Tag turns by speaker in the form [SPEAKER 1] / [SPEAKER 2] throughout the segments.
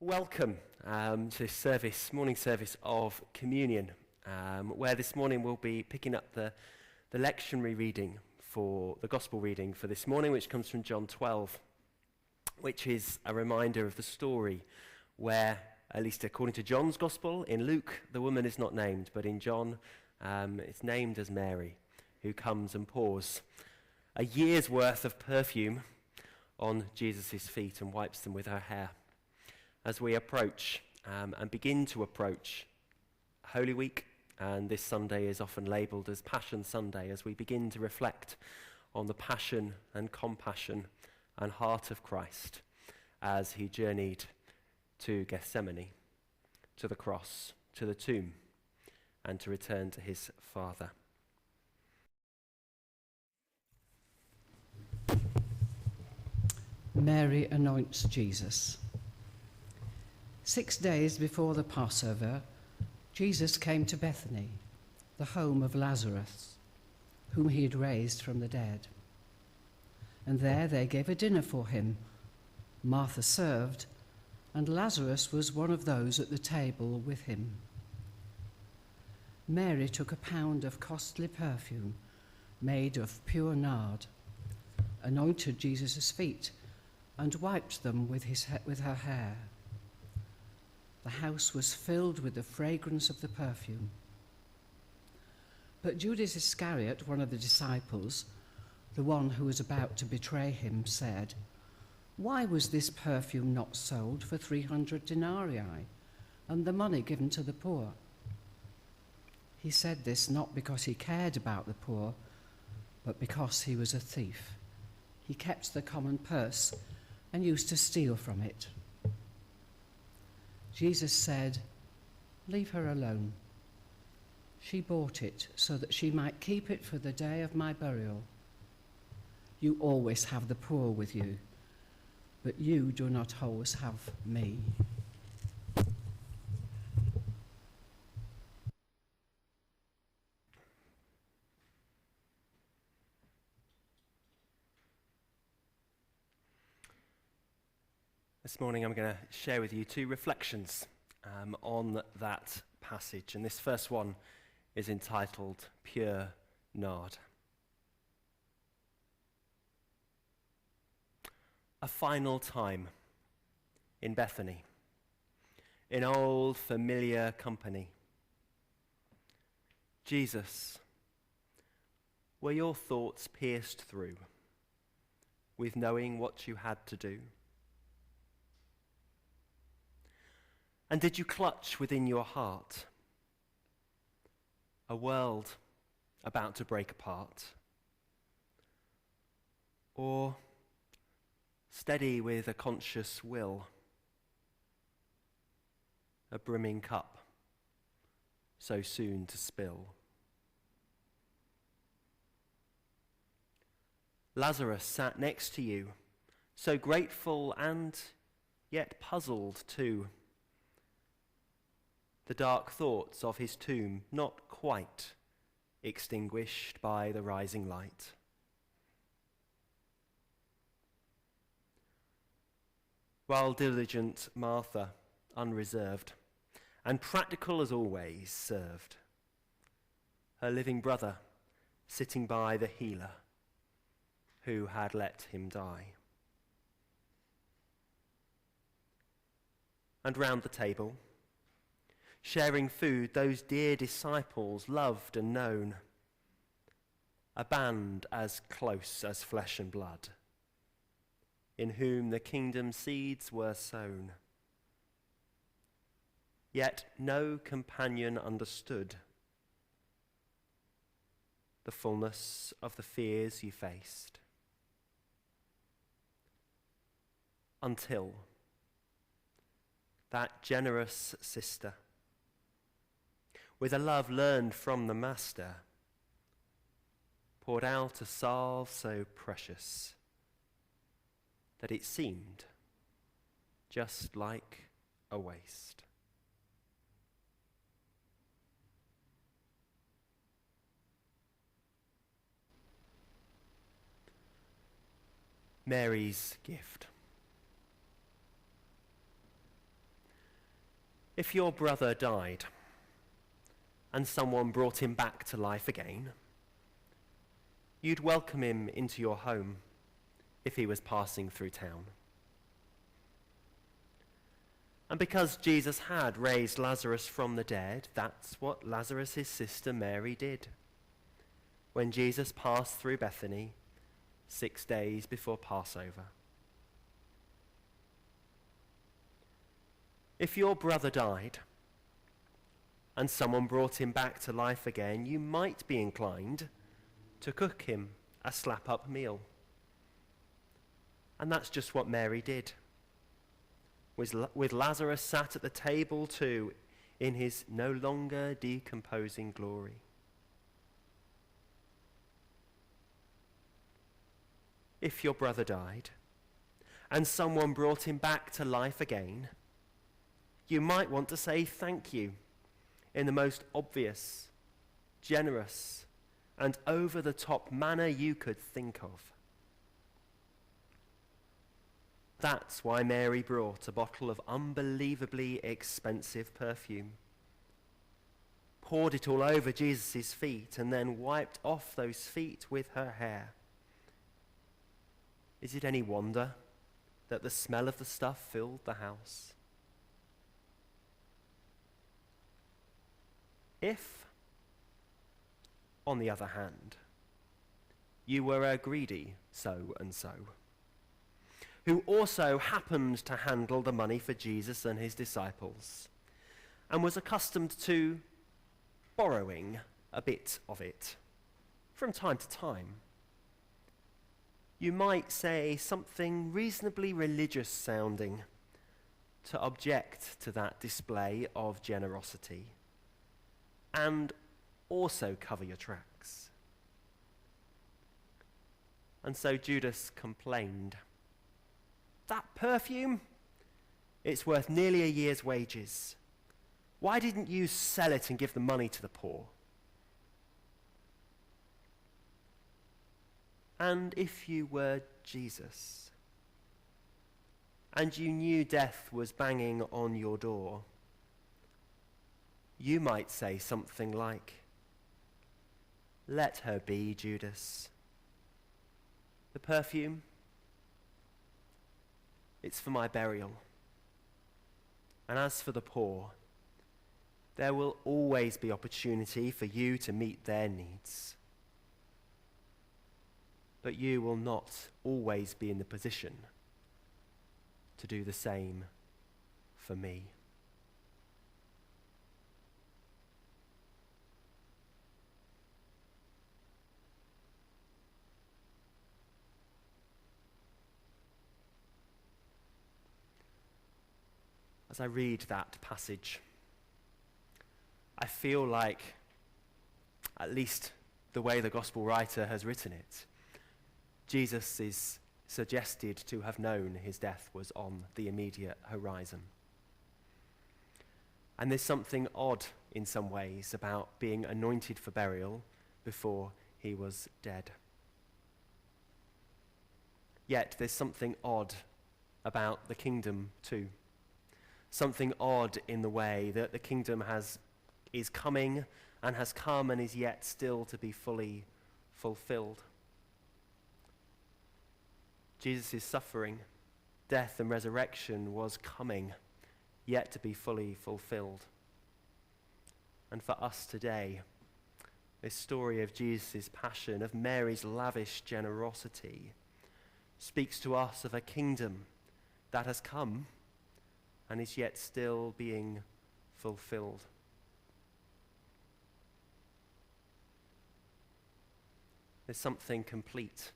[SPEAKER 1] Welcome to morning service of communion, where this morning we'll be picking up the lectionary reading for the gospel reading for this morning, which comes from John 12, which is a reminder of the story where, at least according to John's gospel, in Luke the woman is not named, but in John it's named as Mary, who comes and pours a year's worth of perfume on Jesus' feet and wipes them with her hair. As we approach and begin to approach Holy Week, and this Sunday is often labelled as Passion Sunday, as we begin to reflect on the passion and compassion and heart of Christ as he journeyed to Gethsemane, to the cross, to the tomb, and to return to his Father.
[SPEAKER 2] Mary anoints Jesus. 6 days before the Passover, Jesus came to Bethany, the home of Lazarus, whom he had raised from the dead. And there they gave a dinner for him. Martha served, and Lazarus was one of those at the table with him. Mary took a pound of costly perfume made of pure nard, anointed Jesus' feet, and wiped them with her hair. The house was filled with the fragrance of the perfume. But Judas Iscariot, one of the disciples, the one who was about to betray him, said, "Why was this perfume not sold for 300 denarii and the money given to the poor?" He said this not because he cared about the poor, but because he was a thief. He kept the common purse and used to steal from it. Jesus said, "Leave her alone. She bought it so that she might keep it for the day of my burial. You always have the poor with you, but you do not always have me."
[SPEAKER 1] This morning I'm going to share with you two reflections on that passage, and this first one is entitled Pure Nard. A final time in Bethany, in old familiar company. Jesus, were your thoughts pierced through with knowing what you had to do? And did you clutch within your heart a world about to break apart? Or steady with a conscious will, a brimming cup so soon to spill? Lazarus sat next to you, so grateful and yet puzzled too. The dark thoughts of his tomb not quite extinguished by the rising light. While diligent Martha, unreserved, and practical as always, served, her living brother sitting by the healer who had let him die. And round the table, sharing food those dear disciples loved and known, a band as close as flesh and blood, in whom the kingdom seeds were sown. Yet no companion understood the fullness of the fears you faced, until that generous sister, with a love learned from the Master, poured out a salve so precious that it seemed just like a waste. Mary's gift. If your brother died and someone brought him back to life again, you'd welcome him into your home if he was passing through town. And because Jesus had raised Lazarus from the dead, that's what Lazarus' sister Mary did when Jesus passed through Bethany 6 days before Passover. If your brother died and someone brought him back to life again, you might be inclined to cook him a slap-up meal. And that's just what Mary did. With Lazarus sat at the table too, in his no longer decomposing glory. If your brother died and someone brought him back to life again, you might want to say thank you in the most obvious, generous, and over-the-top manner you could think of. That's why Mary brought a bottle of unbelievably expensive perfume, poured it all over Jesus' feet, and then wiped off those feet with her hair. Is it any wonder that the smell of the stuff filled the house? If, on the other hand, you were a greedy so-and-so, who also happened to handle the money for Jesus and his disciples, and was accustomed to borrowing a bit of it from time to time, you might say something reasonably religious sounding to object to that display of generosity and also cover your tracks. And so Judas complained, "That perfume, it's worth nearly a year's wages. Why didn't you sell it and give the money to the poor?" And if you were Jesus, and you knew death was banging on your door, you might say something like, "Let her be, Judas. The perfume, it's for my burial. And as for the poor, there will always be opportunity for you to meet their needs. But you will not always be in the position to do the same for me." As I read that passage, I feel like, at least the way the gospel writer has written it, Jesus is suggested to have known his death was on the immediate horizon. And there's something odd in some ways about being anointed for burial before he was dead. Yet there's something odd about the kingdom too. Something odd in the way that the kingdom is coming and has come and is yet still to be fully fulfilled. Jesus' suffering, death and resurrection was coming, yet to be fully fulfilled. And for us today, this story of Jesus' passion, of Mary's lavish generosity, speaks to us of a kingdom that has come and is yet still being fulfilled. There's something complete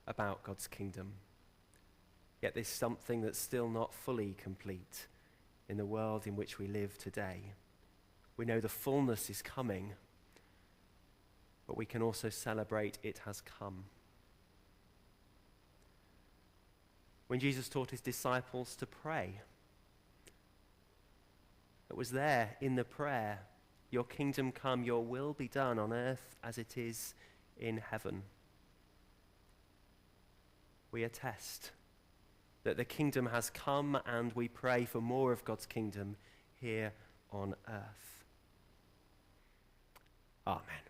[SPEAKER 1] about God's kingdom, yet there's something that's still not fully complete in the world in which we live today. We know the fullness is coming, but we can also celebrate it has come. When Jesus taught his disciples to pray, it was there in the prayer, "Your kingdom come, your will be done on earth as it is in heaven." We attest that the kingdom has come, and we pray for more of God's kingdom here on earth. Amen.